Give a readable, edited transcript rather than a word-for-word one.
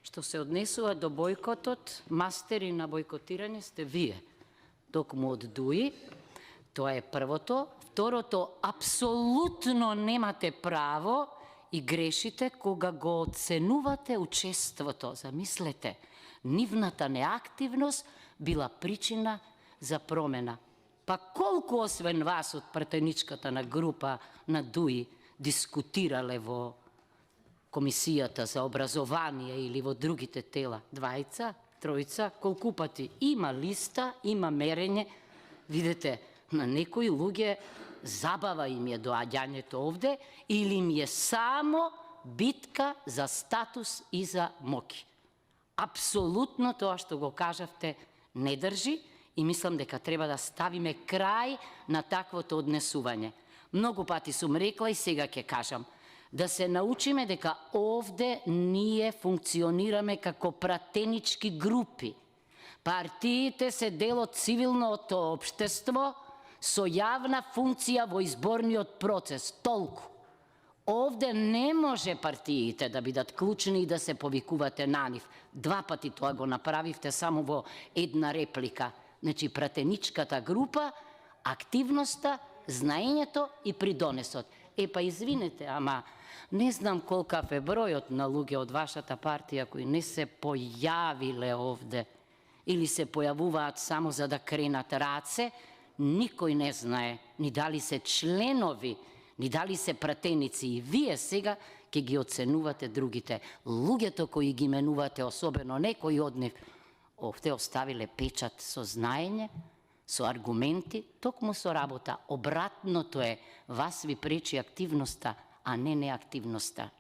Што се однесува до бојкотот, мастери на бојкотирање сте вие, токму од ДУИ. Тоа е првото. Второто, апсолутно немате право и грешите кога го оценувате учеството. Замислете, нивната неактивност била причина за промена. Па колку освен вас од пратеничката на група на ДУИ дискутирале во Комисијата за образование или во другите тела? Двајца, тројца, колку пати? Има листа, има мерење. Видете, на некои луѓе забава им е доаѓањето овде или им е само битка за статус и за моки. Апсолутно тоа што го кажавте не држи и мислам дека треба да ставиме крај на таквото однесување. Многу пати сум рекла и сега ќе кажам, да се научиме дека овде ние функционираме како пратенички групи. Партиите се дел од цивилното општество со јавна функција во изборниот процес. Толку. Овде не може партиите да бидат клучни и да се повикувате на нив. Два пати тоа го направивте само во една реплика. Значи, пратеничката група, активноста, знаењето и придонесот. Па извинете, ама не знам колкав е бројот на луѓе од вашата партија кои не се појавиле овде или се појавуваат само за да кренат раце. Никој не знае ни дали се членови, ни дали се пратеници, и вие сега ќе ги оценувате другите. Луѓето кои ги менувате, особено некои од нив, овде оставиле печат со знаење, со аргументи, токму со работа. Обратното е, вас ви пречи активноста, а не неактивноста.